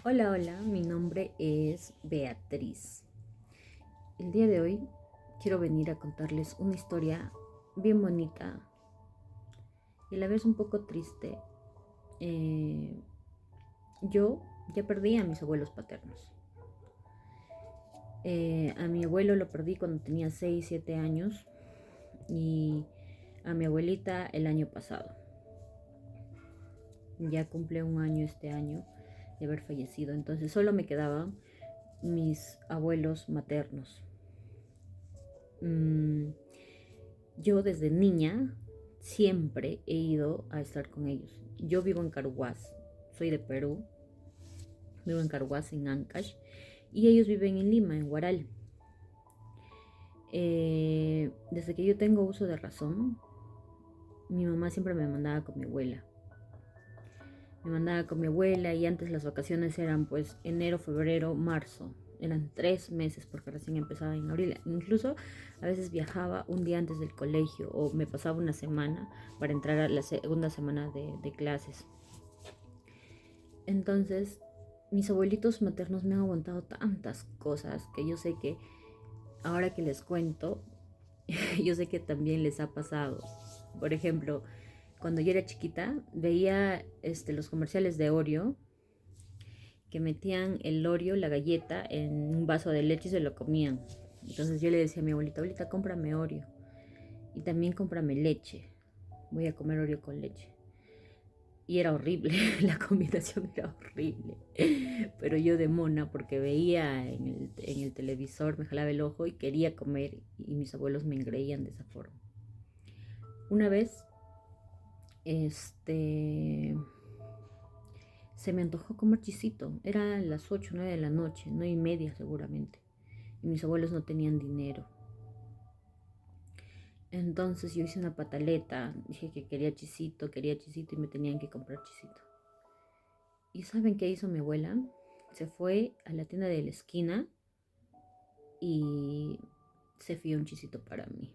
Hola, hola, mi nombre es Beatriz. El día de hoy quiero venir a contarles una historia bien bonita y a la vez un poco triste. Eh, yo ya perdí a mis abuelos paternos. A mi abuelo lo perdí cuando tenía 6 7 años y a mi abuelita el año pasado. Ya cumple un año este año de haber fallecido, entonces solo me quedaban mis abuelos maternos. Mm, Yo desde niña siempre he ido a estar con ellos. Yo vivo en Caruac, soy de Perú, vivo en Caruac, en Ancash, y ellos viven en Lima, en Huaral. Desde que yo tengo uso de razón, mi mamá siempre me mandaba con mi abuela. Me mandaba con mi abuela y antes las vacaciones eran pues enero, febrero, marzo. Eran 3 meses porque recién empezaba en abril. Incluso a veces viajaba un día antes del colegio o me pasaba una semana para entrar a la segunda semana de clases. Entonces, mis abuelitos maternos me han aguantado tantas cosas que yo sé que ahora que les cuento, yo sé que también les ha pasado. Por ejemplo, cuando yo era chiquita, veía los comerciales de Oreo que metían el Oreo, la galleta, en un vaso de leche y se lo comían. Entonces yo le decía a mi abuelita, abuelita, cómprame Oreo. Y también cómprame leche. Voy a comer Oreo con leche. Y era horrible, la combinación era horrible. Pero yo de mona, porque veía en el televisor, me jalaba el ojo y quería comer. Y mis abuelos me engreían de esa forma. Una vez, se me antojó comer chisito. Era las 8 9 de la noche, 9:30 seguramente. Y mis abuelos no tenían dinero. Entonces yo hice una pataleta, dije que quería chisito y me tenían que comprar chisito. ¿Y saben qué hizo mi abuela? Se fue a la tienda de la esquina y se fió un chisito para mí.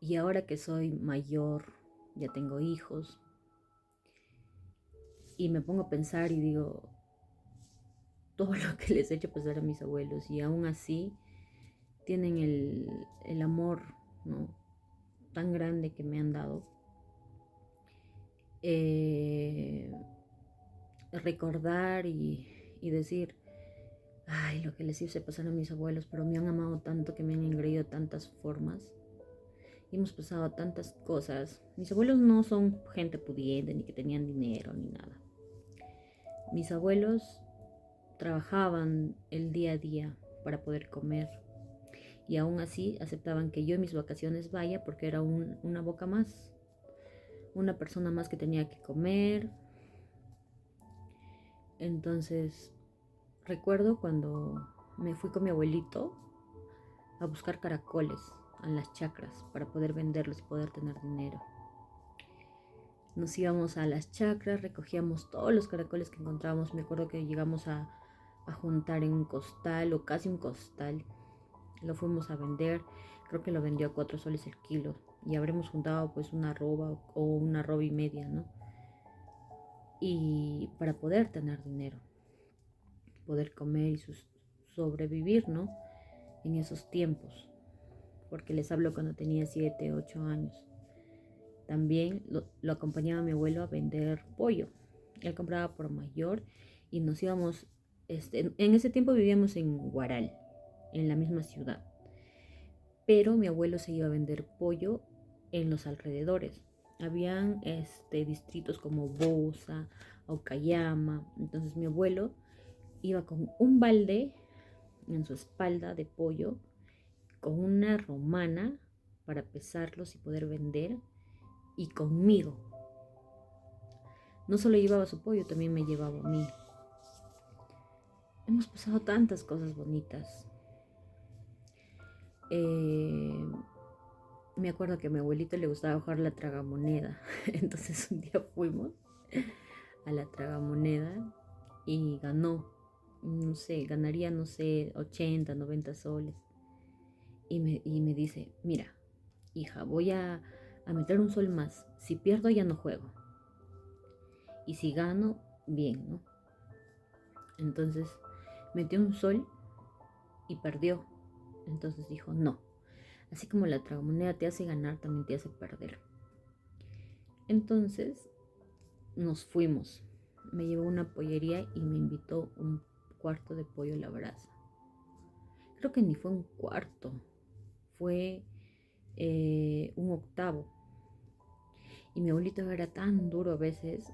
Y ahora que soy mayor, ya tengo hijos, y me pongo a pensar y digo, todo lo que les he hecho pasar a mis abuelos y aún así tienen el amor, ¿no?, tan grande que me han dado. Eh, Recordar y decir, ay, lo que les hice pasar a mis abuelos, pero me han amado tanto que me han engreído tantas formas. Y hemos pasado tantas cosas. Mis abuelos no son gente pudiente, ni que tenían dinero, ni nada. Mis abuelos trabajaban el día a día para poder comer. Y aún así aceptaban que yo en mis vacaciones vaya porque era una boca más. Una persona más que tenía que comer. Entonces, recuerdo cuando me fui con mi abuelito a buscar caracoles a las chacras para poder venderlos y poder tener dinero. Nos íbamos a las chacras, recogíamos todos los caracoles que encontrábamos. Me acuerdo que llegamos a juntar en un costal o casi un costal. Lo fuimos a vender, creo que lo vendió a 4 soles el kilo. Y habremos juntado pues una arroba o una arroba y media, ¿no? Y para poder tener dinero, poder comer y sobrevivir, ¿no? En esos tiempos. Porque les hablo cuando tenía 7 8 años. También lo acompañaba mi abuelo a vender pollo. Él compraba por mayor y nos íbamos, en ese tiempo vivíamos en Huaral, en la misma ciudad. Pero mi abuelo se iba a vender pollo en los alrededores. Habían distritos como Bosa, Okayama. Entonces mi abuelo iba con un balde en su espalda de pollo, con una romana para pesarlos y poder vender, y conmigo. No solo llevaba su pollo, también me llevaba a mí. Hemos pasado tantas cosas bonitas. Me acuerdo que a mi abuelito le gustaba jugar la tragamoneda. Entonces un día fuimos a la tragamoneda y ganó. No sé, ganaría, no sé, 80, 90 soles. Y me dice, mira, hija, voy a meter un sol más. Si pierdo ya no juego. Y si gano, bien, ¿no? Entonces metió un sol y perdió. Entonces dijo, no, así como la tragamoneda te hace ganar, también te hace perder. Entonces nos fuimos. Me llevó a una pollería y me invitó un cuarto de pollo a la brasa. Creo que ni fue un cuarto, fue un octavo. Y mi abuelito era tan duro a veces,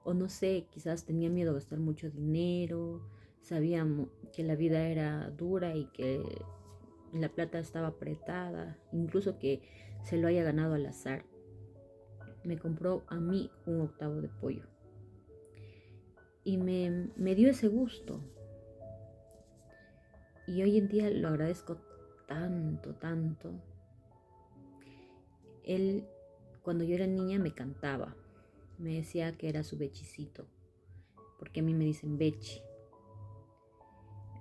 o no sé, quizás tenía miedo de gastar mucho dinero, sabía que la vida era dura y que la plata estaba apretada, incluso que se lo haya ganado al azar. Me compró a mí un octavo de pollo y me dio ese gusto. Y hoy en día lo agradezco tanto, tanto. Él, cuando yo era niña, me cantaba. Me decía que era su bechicito, porque a mí me dicen bechi.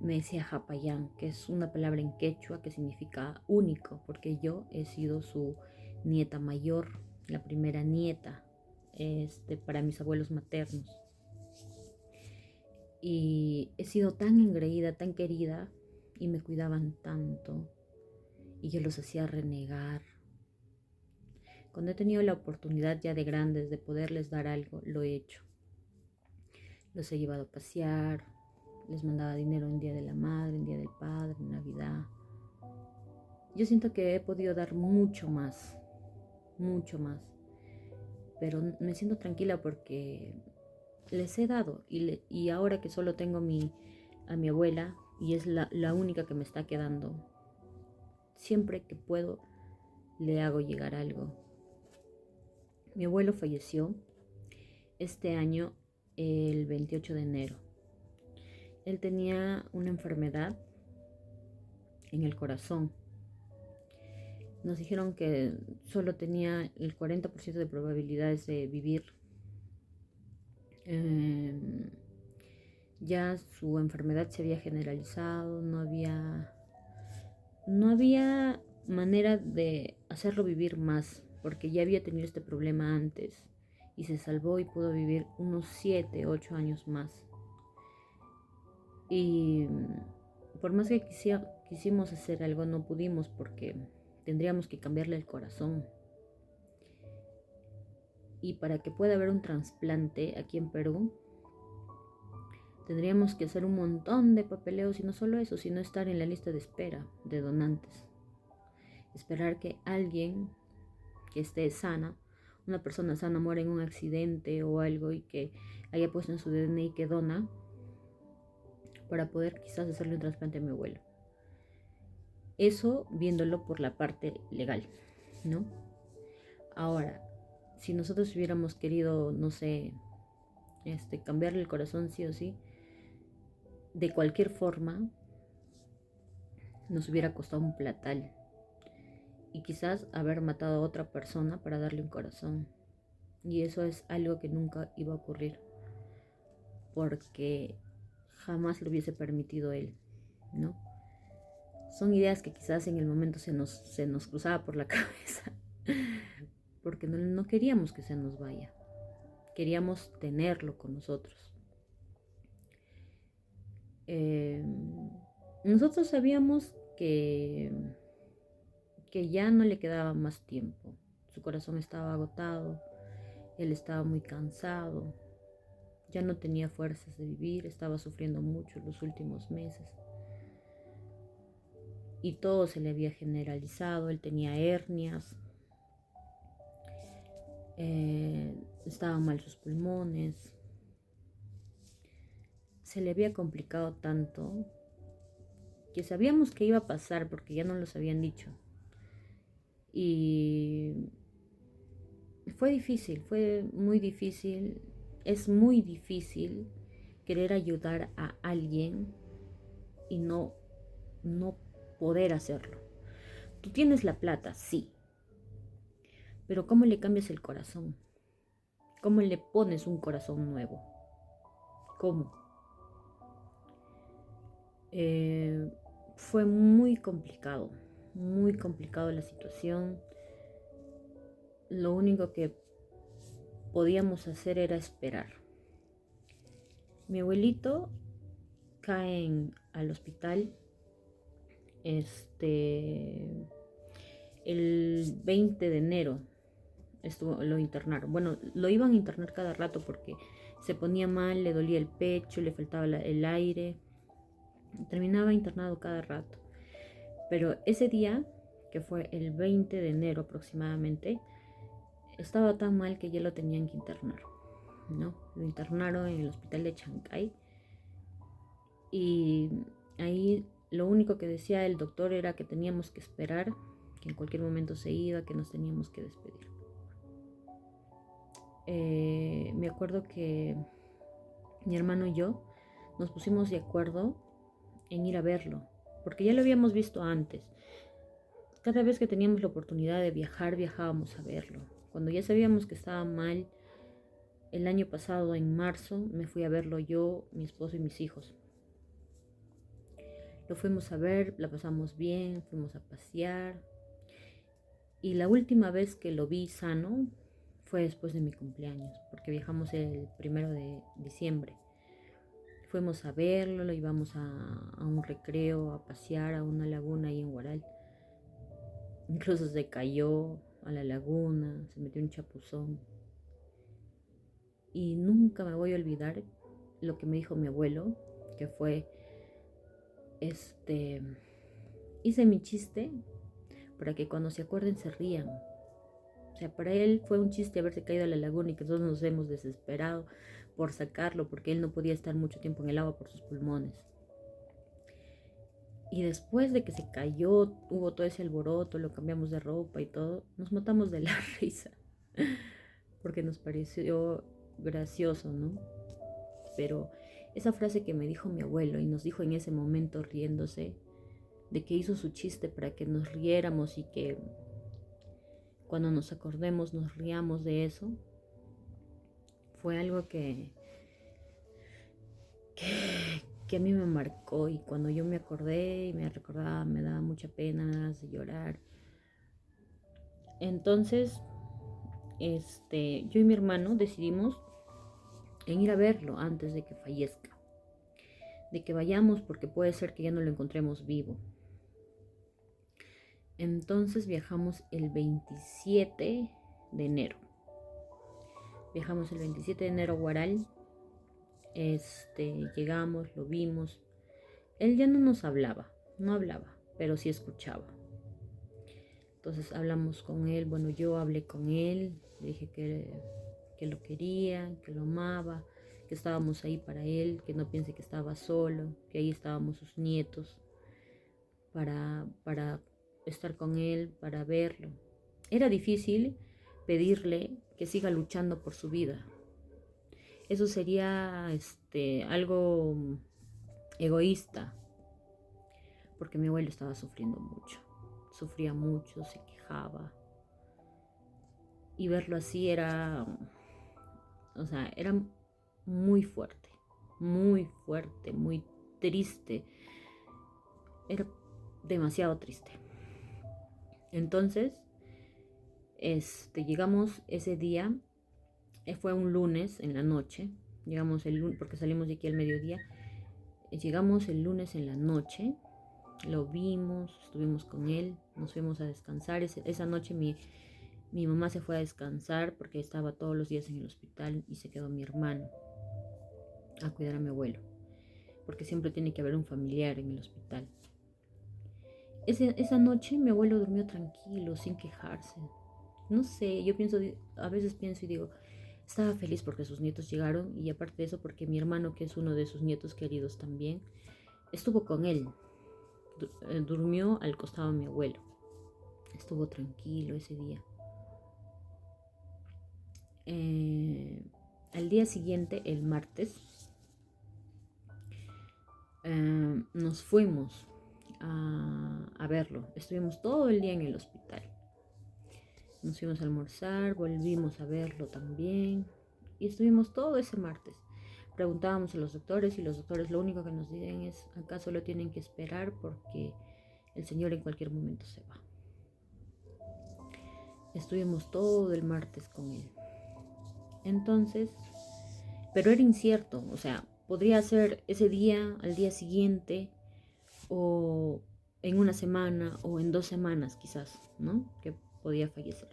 Me decía japayán, que es una palabra en quechua que significa único, porque yo he sido su nieta mayor, la primera nieta, para mis abuelos maternos. Y he sido tan engreída, tan querida, y me cuidaban tanto, y yo los hacía renegar. Cuando he tenido la oportunidad ya de grandes de poderles dar algo, lo he hecho. Los he llevado a pasear, les mandaba dinero en Día de la Madre, en Día del Padre, en Navidad. Yo siento que he podido dar mucho más, pero me siento tranquila porque les he dado y ahora que solo tengo a mi abuela y es la única que me está quedando, siempre que puedo le hago llegar algo. Mi abuelo falleció este año el 28 de enero. Él tenía una enfermedad en el corazón. Nos dijeron que solo tenía el 40% de probabilidades de vivir. Ya su enfermedad se había generalizado, no había manera de hacerlo vivir más, porque ya había tenido este problema antes y se salvó y pudo vivir unos 7, 8 años más. Y por más que quisimos hacer algo, no pudimos porque tendríamos que cambiarle el corazón. Y para que pueda haber un trasplante aquí en Perú, tendríamos que hacer un montón de papeleos y no solo eso, sino estar en la lista de espera de donantes. Esperar que alguien que esté sana, una persona sana, muera en un accidente o algo y que haya puesto en su DNI que dona para poder quizás hacerle un trasplante a mi abuelo. Eso viéndolo por la parte legal, ¿no? Ahora, si nosotros hubiéramos querido, no sé, cambiarle el corazón sí o sí, de cualquier forma, nos hubiera costado un platal. Y quizás haber matado a otra persona para darle un corazón. Y eso es algo que nunca iba a ocurrir. Porque jamás lo hubiese permitido él, ¿no? Son ideas que quizás en el momento se nos cruzaba por la cabeza. Porque no queríamos que se nos vaya. Queríamos tenerlo con nosotros. Nosotros sabíamos que ya no le quedaba más tiempo. Su corazón estaba agotado, él estaba muy cansado, ya no tenía fuerzas de vivir, estaba sufriendo mucho los últimos meses. Y todo se le había generalizado, él tenía hernias, estaban mal sus pulmones, se le había complicado tanto que sabíamos que iba a pasar porque ya nos los habían dicho. Y fue difícil, fue muy difícil, es muy difícil querer ayudar a alguien y no poder hacerlo. Tú tienes la plata, sí, pero ¿cómo le cambias el corazón? ¿Cómo le pones un corazón nuevo? ¿Cómo? Fue muy complicado la situación. Lo único que podíamos hacer era esperar. Mi abuelito cae al hospital el 20 de enero. Lo internaron. Bueno, lo iban a internar cada rato porque se ponía mal, le dolía el pecho, le faltaba el aire. Terminaba internado cada rato. Pero ese día, que fue el 20 de enero aproximadamente, estaba tan mal que ya lo tenían que internar, ¿no? Lo internaron en el hospital de Chancay. Y ahí lo único que decía el doctor era que teníamos que esperar, que en cualquier momento se iba, que nos teníamos que despedir. Me acuerdo que mi hermano y yo nos pusimos de acuerdo en ir a verlo, porque ya lo habíamos visto antes. Cada vez que teníamos la oportunidad de viajar, viajábamos a verlo. Cuando ya sabíamos que estaba mal, el año pasado, en marzo, me fui a verlo yo, mi esposo y mis hijos. Lo fuimos a ver, la pasamos bien, fuimos a pasear. Y la última vez que lo vi sano fue después de mi cumpleaños, porque viajamos el 1 de diciembre. Fuimos a verlo, lo llevamos a un recreo, a pasear a una laguna ahí en Huaral. Incluso se cayó a la laguna, se metió un chapuzón. Y nunca me voy a olvidar lo que me dijo mi abuelo, que fue, hice mi chiste para que cuando se acuerden se rían. O sea, para él fue un chiste haberse caído a la laguna y que todos nos hemos desesperado por sacarlo porque él no podía estar mucho tiempo en el agua por sus pulmones. Y después de que se cayó, hubo todo ese alboroto, lo cambiamos de ropa y todo, nos matamos de la risa porque nos pareció gracioso, ¿no? Pero esa frase que me dijo mi abuelo y nos dijo en ese momento riéndose, de que hizo su chiste para que nos riéramos y que cuando nos acordemos nos riamos de eso, fue algo que a mí me marcó. Y cuando yo me acordé y me recordaba, me daba mucha pena, me daba de llorar. Entonces, yo y mi hermano decidimos en ir a verlo antes de que fallezca, de que vayamos porque puede ser que ya no lo encontremos vivo. Entonces viajamos el 27 de enero. Viajamos el 27 de enero a Huaral. Llegamos, lo vimos. Él ya no nos hablaba, no hablaba, pero sí escuchaba. Entonces hablamos con él, bueno, yo hablé con él, le dije que lo quería, que lo amaba, que estábamos ahí para él, que no piense que estaba solo, que ahí estábamos sus nietos para estar con él, para verlo. Era difícil pedirle que siga luchando por su vida. Eso sería algo egoísta, porque mi abuelo estaba sufriendo mucho, sufría mucho, se quejaba, y verlo así era muy fuerte, muy triste, era demasiado triste. Entonces, llegamos ese día, fue un lunes en la noche, llegamos el lunes porque salimos de aquí al mediodía, llegamos el lunes en la noche, lo vimos, estuvimos con él, nos fuimos a descansar. Esa noche mi mamá se fue a descansar porque estaba todos los días en el hospital y se quedó mi hermano a cuidar a mi abuelo, porque siempre tiene que haber un familiar en el hospital. Esa noche mi abuelo durmió tranquilo, sin quejarse. No sé, a veces pienso y digo, estaba feliz porque sus nietos llegaron, y aparte de eso porque mi hermano, que es uno de sus nietos queridos también, estuvo con él. Durmió al costado de mi abuelo. Estuvo tranquilo ese día. Al día siguiente, el martes, nos fuimos a verlo. Estuvimos todo el día en el hospital. Nos fuimos a almorzar, volvimos a verlo también y estuvimos todo ese martes. Preguntábamos a los doctores y los doctores lo único que nos dicen es: acá solo tienen que esperar porque el señor en cualquier momento se va. Estuvimos todo el martes con él. Entonces, pero era incierto, o sea, podría ser ese día, al día siguiente, o en una semana, o en 2 semanas quizás, ¿no? Que podía fallecer.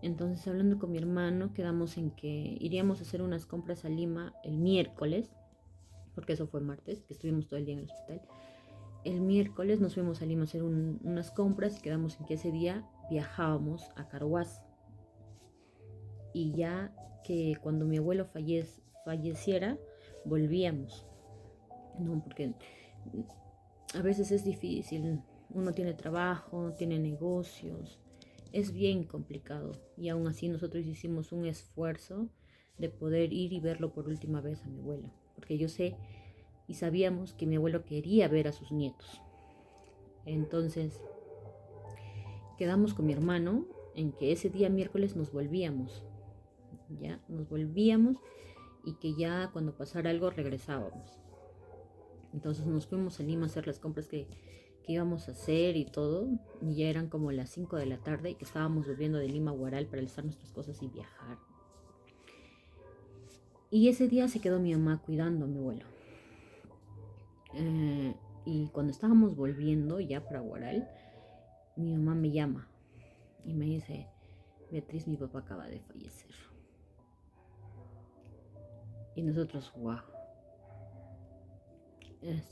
Entonces, hablando con mi hermano, quedamos en que iríamos a hacer unas compras a Lima el miércoles, porque eso fue martes, que estuvimos todo el día en el hospital. El miércoles nos fuimos a Lima a hacer unas compras y quedamos en que ese día viajábamos a Carhuaz. Y ya que cuando mi abuelo falleciera, volvíamos, ¿no? Porque a veces es difícil, uno tiene trabajo, tiene negocios, es bien complicado. Y aún así nosotros hicimos un esfuerzo de poder ir y verlo por última vez a mi abuelo. Porque yo sé y sabíamos que mi abuelo quería ver a sus nietos. Entonces quedamos con mi hermano en que ese día miércoles nos volvíamos. Ya nos volvíamos y que ya cuando pasara algo regresábamos. Entonces nos fuimos a Lima a hacer las compras que íbamos a hacer y todo. Y ya eran como las 5 de la tarde y que estábamos volviendo de Lima a Huaral para alistar nuestras cosas y viajar. Y ese día se quedó mi mamá cuidando a mi abuelo. Y cuando estábamos volviendo ya para Huaral, mi mamá me llama y me dice: Beatriz, mi papá acaba de fallecer. Y nosotros, wow.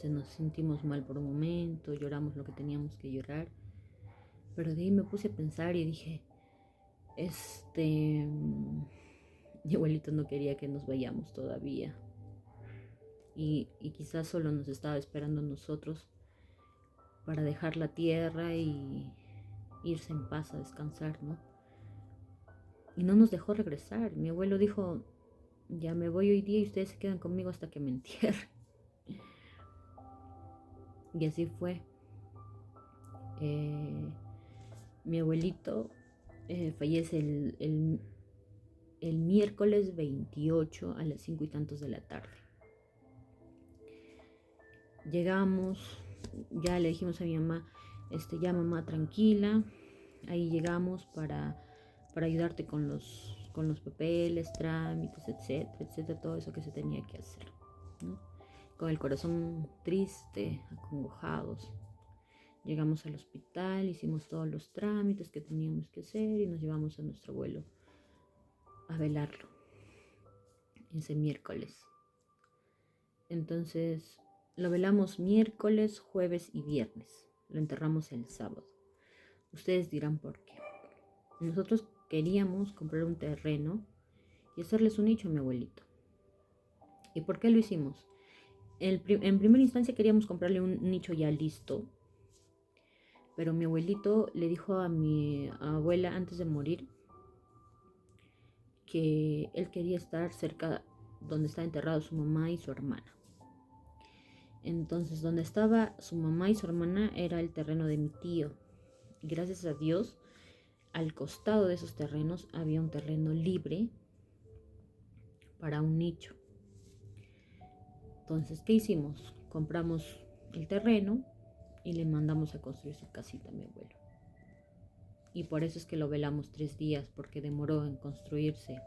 Nos sentimos mal por un momento, lloramos lo que teníamos que llorar. Pero de ahí me puse a pensar y dije, mi abuelito no quería que nos vayamos todavía. Y quizás solo nos estaba esperando a nosotros para dejar la tierra y irse en paz a descansar, ¿no? Y no nos dejó regresar. Mi abuelo dijo: ya me voy hoy día y ustedes se quedan conmigo hasta que me entierren. Y así fue. Mi abuelito fallece el miércoles 28 a las 5 y tantos de la tarde. Llegamos, ya le dijimos a mi mamá, ya mamá, tranquila. Ahí llegamos para ayudarte con los papeles, trámites, etcétera, etcétera, todo eso que se tenía que hacer, ¿no? Con el corazón triste, acongojados. Llegamos al hospital, hicimos todos los trámites que teníamos que hacer y nos llevamos a nuestro abuelo a velarlo ese miércoles. Entonces lo velamos miércoles, jueves y viernes. Lo enterramos el sábado. Ustedes dirán por qué. Nosotros queríamos comprar un terreno y hacerles un nicho a mi abuelito. ¿Y por qué lo hicimos? En primera instancia queríamos comprarle un nicho ya listo, pero mi abuelito le dijo a mi abuela antes de morir que él quería estar cerca donde está enterrado su mamá y su hermana. Entonces, donde estaba su mamá y su hermana era el terreno de mi tío. Y gracias a Dios, al costado de esos terrenos había un terreno libre para un nicho. Entonces, ¿qué hicimos? Compramos el terreno y le mandamos a construir su casita a mi abuelo. Y por eso es que lo velamos 3 días, porque demoró en construirse.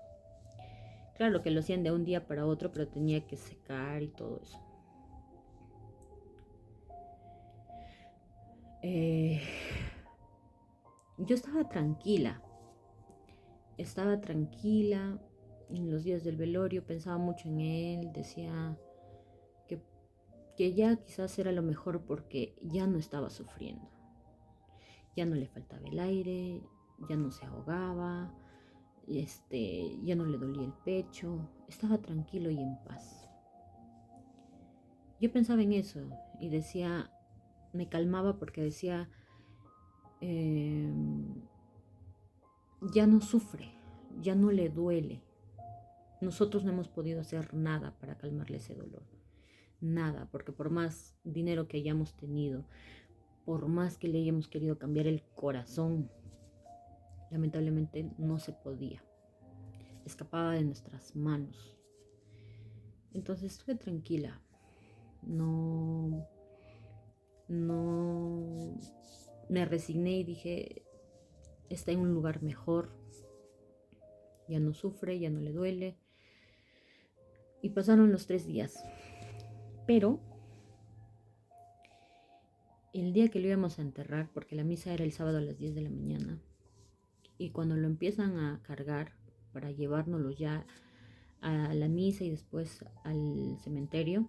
Claro que lo hacían de un día para otro, pero tenía que secar y todo eso. Yo estaba tranquila en los días del velorio, pensaba mucho en él, decía que ya quizás era lo mejor porque ya no estaba sufriendo, ya no le faltaba el aire, ya no se ahogaba, ya no le dolía el pecho, estaba tranquilo y en paz. Yo pensaba en eso y decía, me calmaba porque decía, ya no sufre, ya no le duele. Nosotros no hemos podido hacer nada para calmarle ese dolor. Nada, porque por más dinero que hayamos tenido, por más que le hayamos querido cambiar el corazón, lamentablemente no se podía. Escapaba de nuestras manos. Entonces estuve tranquila. No me resigné y dije, está en un lugar mejor. Ya no sufre, ya no le duele. Y pasaron los 3 días. Pero el día que lo íbamos a enterrar, porque la misa era el sábado a las 10 de la mañana, y cuando lo empiezan a cargar para llevárnoslo ya a la misa y después al cementerio,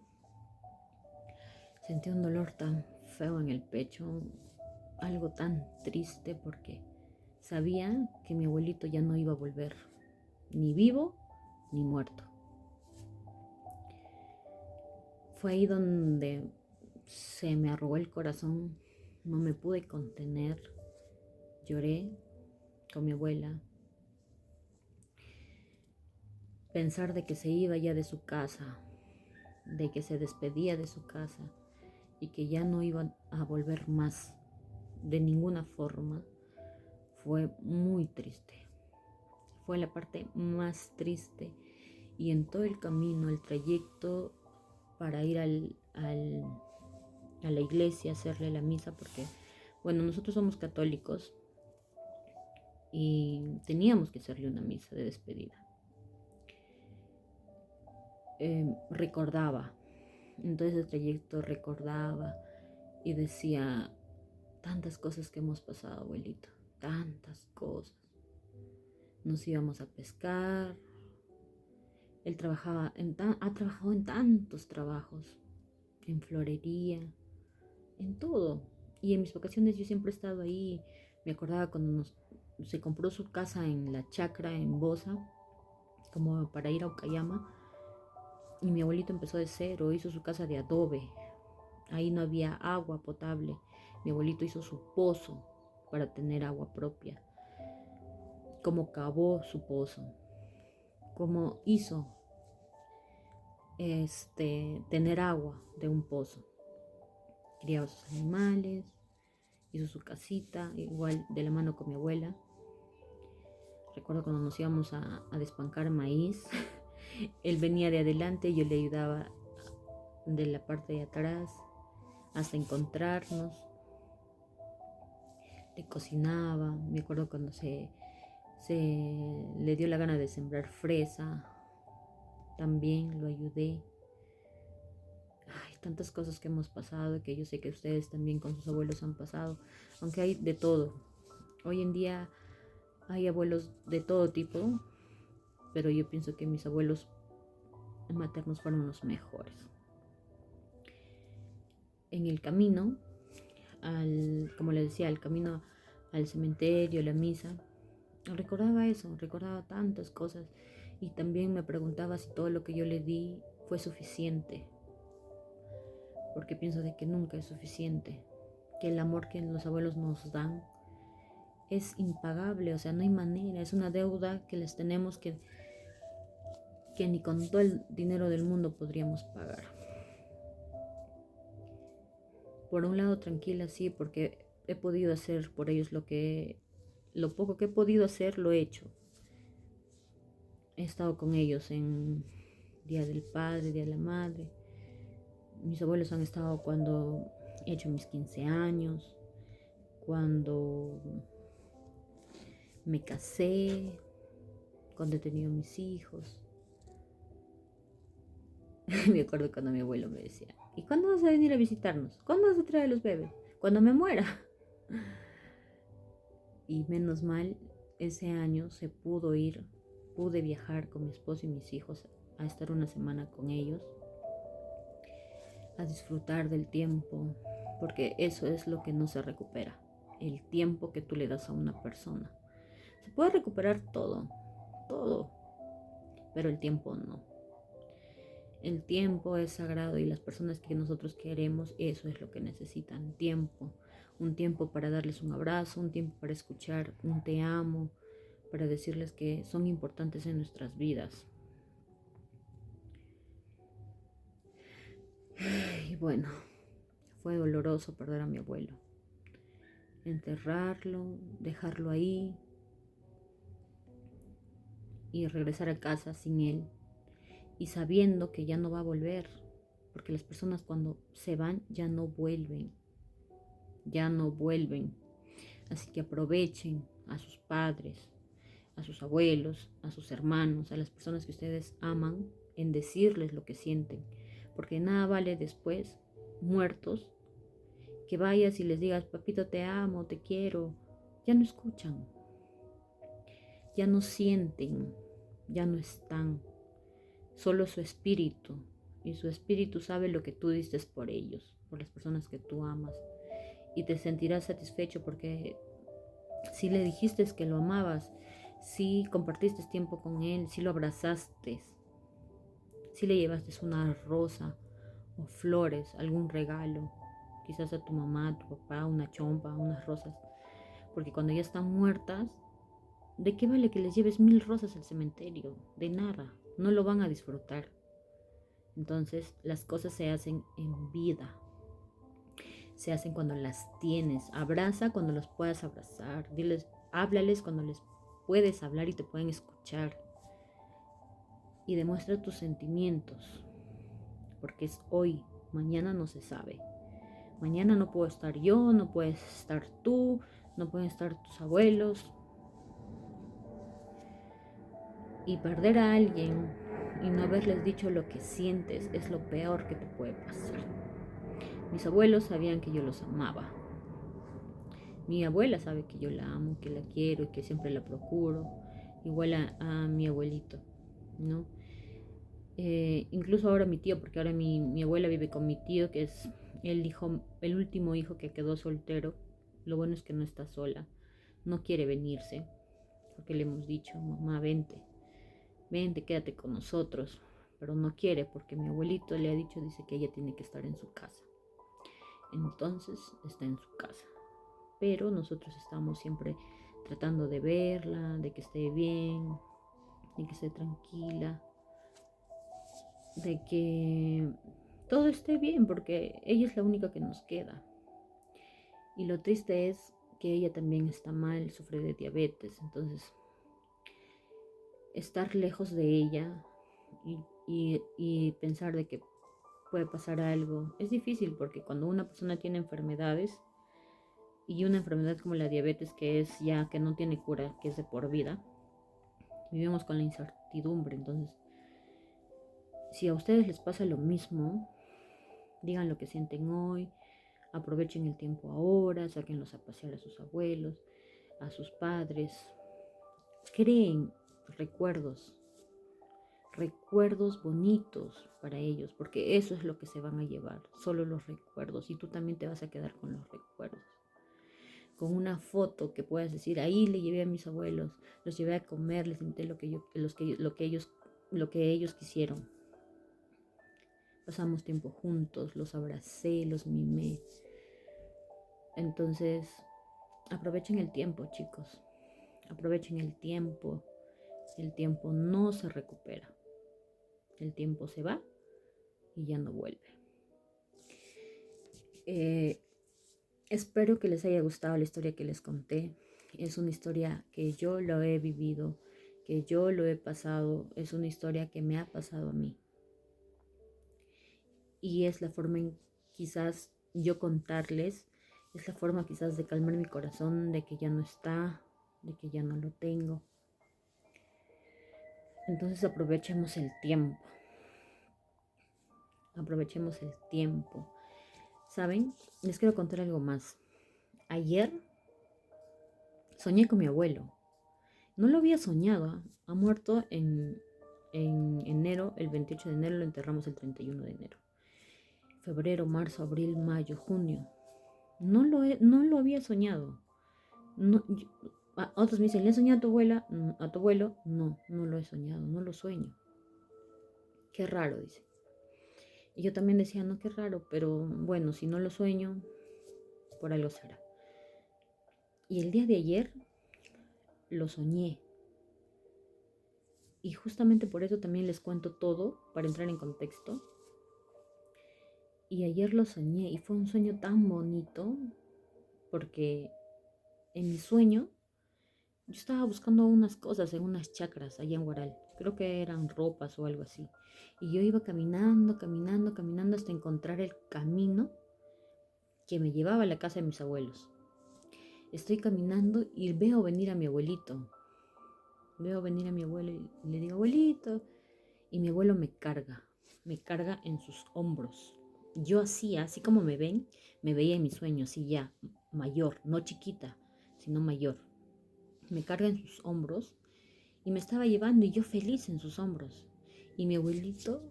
sentí un dolor tan feo en el pecho, algo tan triste, porque sabía que mi abuelito ya no iba a volver, ni vivo ni muerto. Fue ahí donde se me arrugó el corazón, no me pude contener, lloré con mi abuela. Pensar de que se iba ya de su casa, de que se despedía de su casa y que ya no iba a volver más de ninguna forma, fue muy triste. Fue la parte más triste, y en todo el camino, el trayecto para ir a la iglesia, a hacerle la misa, porque, bueno, nosotros somos católicos y teníamos que hacerle una misa de despedida. Recordaba, entonces el trayecto recordaba y decía, tantas cosas que hemos pasado, abuelito, tantas cosas. Nos íbamos a pescar, él ha trabajado en tantos trabajos, en florería, en todo. Y en mis vacaciones yo siempre he estado ahí. Me acordaba cuando se compró su casa en la chacra en Bosa, como para ir a Ucayama. Y mi abuelito empezó de cero, hizo su casa de adobe. Ahí no había agua potable. Mi abuelito hizo su pozo para tener agua propia. Cómo cavó su pozo. Cómo hizo tener agua de un pozo. Criaba sus animales, hizo su casita, igual de la mano con mi abuela. Recuerdo cuando nos íbamos a despancar maíz. Él venía de adelante y yo le ayudaba de la parte de atrás hasta encontrarnos. Le cocinaba. Me acuerdo cuando se le dio la gana de sembrar fresa, también lo ayudé. Ay, tantas cosas que hemos pasado, que yo sé que ustedes también con sus abuelos han pasado, aunque hay de todo. Hoy en día hay abuelos de todo tipo, pero yo pienso que mis abuelos maternos fueron los mejores. En el camino, como les decía, el camino al cementerio, a la misa, recordaba eso, recordaba tantas cosas, y también me preguntaba si todo lo que yo le di fue suficiente, porque pienso de que nunca es suficiente, que el amor que los abuelos nos dan es impagable, o sea, no hay manera, es una deuda que les tenemos que ni con todo el dinero del mundo podríamos pagar. Por un lado tranquila, sí, porque he podido hacer por ellos lo poco que he podido hacer, lo he hecho. He estado con ellos en Día del Padre, Día de la Madre. Mis abuelos han estado cuando he hecho mis 15 años, cuando me casé, cuando he tenido mis hijos. Me acuerdo cuando mi abuelo me decía, ¿y cuándo vas a venir a visitarnos? ¿Cuándo vas a traer a los bebés? Cuando me muera. Y menos mal, ese año pude viajar con mi esposo y mis hijos a estar una semana con ellos, a disfrutar del tiempo, porque eso es lo que no se recupera, el tiempo que tú le das a una persona. Se puede recuperar todo, pero el tiempo no. El tiempo es sagrado, y las personas que nosotros queremos, eso es lo que necesitan, tiempo. Un tiempo para darles un abrazo, un tiempo para escuchar un te amo, para decirles que son importantes en nuestras vidas. Y bueno, fue doloroso perder a mi abuelo. Enterrarlo, dejarlo ahí y regresar a casa sin él, y sabiendo que ya no va a volver, porque las personas cuando se van ya no vuelven. Así que aprovechen a sus padres, a sus abuelos, a sus hermanos, a las personas que ustedes aman, en decirles lo que sienten, porque nada vale después, muertos, que vayas y les digas, papito, te amo, te quiero. Ya no escuchan, ya no sienten, ya no están, solo su espíritu, y su espíritu sabe lo que tú dices por ellos, por las personas que tú amas, y te sentirás satisfecho porque si le dijiste que lo amabas, si compartiste tiempo con él, si lo abrazaste, si le llevaste una rosa o flores, algún regalo, quizás a tu mamá, a tu papá, una chompa, unas rosas, porque cuando ya están muertas, ¿de qué vale que les lleves 1000 rosas al cementerio? De nada, no lo van a disfrutar. Entonces las cosas se hacen en vida, se hacen cuando las tienes. Abraza cuando los puedas abrazar, diles, háblales cuando les puedes hablar y te pueden escuchar. Y demuestra tus sentimientos, porque es hoy, mañana no se sabe. Mañana no puedo estar yo, no puedes estar tú, no pueden estar tus abuelos. Y perder a alguien y no haberles dicho lo que sientes es lo peor que te puede pasar. Mis abuelos sabían que yo los amaba. Mi abuela sabe que yo la amo, que la quiero y que siempre la procuro. Igual a mi abuelito, ¿no? Incluso ahora mi tío, porque ahora mi abuela vive con mi tío, que es el último hijo que quedó soltero. Lo bueno es que no está sola, no quiere venirse, porque le hemos dicho, mamá, vente, quédate con nosotros, pero no quiere porque mi abuelito le ha dicho, dice que ella tiene que estar en su casa. Entonces está en su casa, pero nosotros estamos siempre tratando de verla, de que esté bien, de que esté tranquila, de que todo esté bien, porque ella es la única que nos queda. Y lo triste es que ella también está mal, sufre de diabetes, entonces estar lejos de ella y pensar de que puede pasar algo es difícil, porque cuando una persona tiene enfermedades, y una enfermedad como la diabetes, que es ya que no tiene cura, que es de por vida, vivimos con la incertidumbre. Entonces, si a ustedes les pasa lo mismo, digan lo que sienten hoy, aprovechen el tiempo ahora, sáquenlos a pasear a sus abuelos, a sus padres, creen recuerdos bonitos para ellos, porque eso es lo que se van a llevar, solo los recuerdos, y tú también te vas a quedar con los recuerdos, con una foto que puedas decir, ahí le llevé a mis abuelos, los llevé a comer, les invité lo que ellos quisieron, pasamos tiempo juntos, los abracé, los mimé. Entonces aprovechen el tiempo, chicos, aprovechen el tiempo no se recupera. El tiempo se va y ya no vuelve. Espero que les haya gustado la historia que les conté. Es una historia que yo lo he vivido, que yo lo he pasado. Es una historia que me ha pasado a mí. Y es la forma en quizás yo contarles, es la forma quizás de calmar mi corazón, de que ya no está, de que ya no lo tengo. Entonces aprovechemos el tiempo. Aprovechemos el tiempo. ¿Saben? Les quiero contar algo más. Ayer soñé con mi abuelo. No lo había soñado. Ha muerto en enero, el 28 de enero, lo enterramos el 31 de enero. Febrero, marzo, abril, mayo, junio. No lo había soñado. Otros me dicen, ¿le has soñado a tu abuela? ¿A tu abuelo? No lo he soñado, no lo sueño. Qué raro, dice. Y yo también decía, no, qué raro, pero bueno, si no lo sueño, por algo será. Y el día de ayer lo soñé. Y justamente por eso también les cuento todo, para entrar en contexto. Y ayer lo soñé y fue un sueño tan bonito, porque en mi sueño yo estaba buscando unas cosas en unas chacras allá en Huaral. Creo que eran ropas o algo así. Y yo iba caminando hasta encontrar el camino que me llevaba a la casa de mis abuelos. Estoy caminando y veo venir a mi abuelito. Veo venir a mi abuelo y le digo, abuelito. y mi abuelo me carga en sus hombros. Yo así como me ven, me veía en mi sueño, así ya, mayor, no chiquita, sino mayor. Me carga en sus hombros y me estaba llevando y yo feliz en sus hombros. Y mi abuelito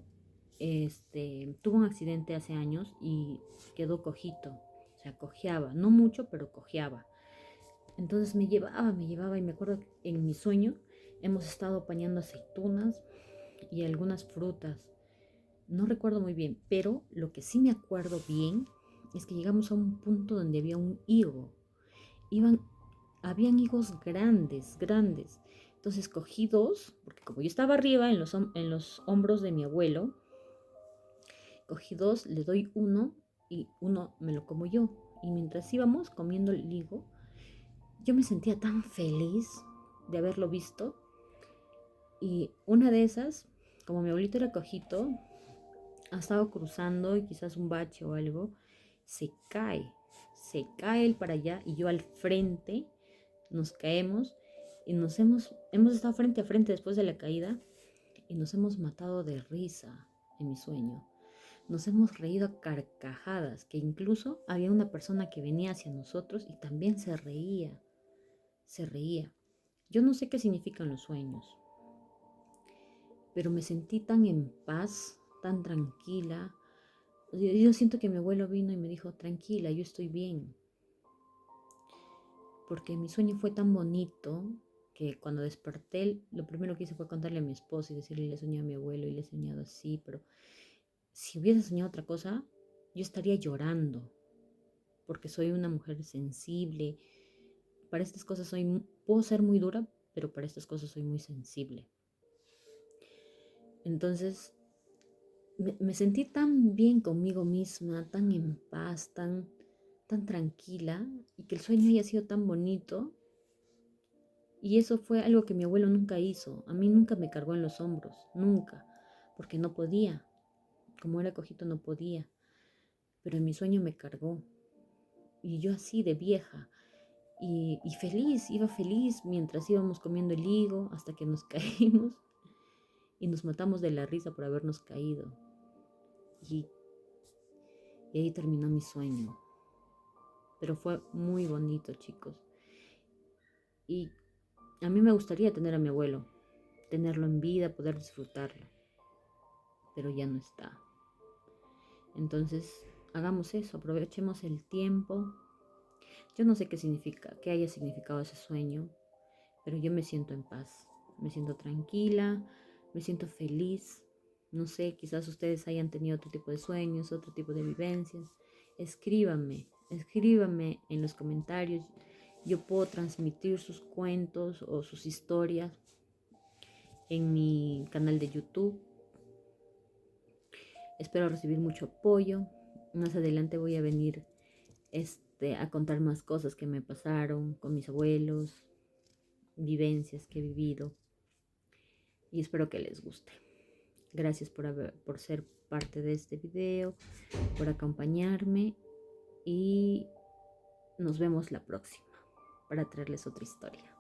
tuvo un accidente hace años y quedó cojito, o sea, cojeaba, no mucho, pero cojeaba. Entonces me llevaba y me acuerdo que en mi sueño hemos estado apañando aceitunas y algunas frutas. No recuerdo muy bien, pero lo que sí me acuerdo bien es que llegamos a un punto donde había un higo. Habían higos grandes, grandes. Entonces cogí dos, porque como yo estaba arriba en los hombros de mi abuelo, cogí dos, le doy uno y uno me lo como yo. Y mientras íbamos comiendo el higo, yo me sentía tan feliz de haberlo visto. Y una de esas, como mi abuelito era cojito, ha estado cruzando y quizás un bache o algo, se cae él para allá y yo al frente, nos caemos y hemos estado frente a frente después de la caída y nos hemos matado de risa en mi sueño. Nos hemos reído a carcajadas, que incluso había una persona que venía hacia nosotros y también se reía. Yo no sé qué significan los sueños, pero me sentí tan en paz, tan tranquila. Yo siento que mi abuelo vino y me dijo, tranquila, yo estoy bien. Porque mi sueño fue tan bonito que cuando desperté, lo primero que hice fue contarle a mi esposo y decirle, le soñé a mi abuelo y le he soñado así, pero si hubiese soñado otra cosa, yo estaría llorando, porque soy una mujer sensible. Para estas cosas puedo ser muy dura, pero para estas cosas soy muy sensible. Entonces, me sentí tan bien conmigo misma, tan en paz, tan tranquila, y que el sueño haya sido tan bonito. Y eso fue algo que mi abuelo nunca hizo. A mí nunca me cargó en los hombros, nunca, porque no podía. Como era cojito no podía, pero en mi sueño me cargó. Y yo así de vieja, y feliz, iba feliz mientras íbamos comiendo el higo hasta que nos caímos y nos matamos de la risa por habernos caído. Y ahí terminó mi sueño. Pero fue muy bonito, chicos. Y a mí me gustaría tener a mi abuelo, tenerlo en vida, poder disfrutarlo. Pero ya no está. Entonces, hagamos eso, aprovechemos el tiempo. Yo no sé qué haya significado ese sueño, pero yo me siento en paz, me siento tranquila, me siento feliz. No sé, quizás ustedes hayan tenido otro tipo de sueños, otro tipo de vivencias. Escríbanme en los comentarios. Yo puedo transmitir sus cuentos o sus historias en mi canal de YouTube. Espero recibir mucho apoyo. Más adelante voy a venir a contar más cosas que me pasaron con mis abuelos, vivencias que he vivido. Y espero que les guste. Gracias por ser parte de este video, por acompañarme y nos vemos la próxima para traerles otra historia.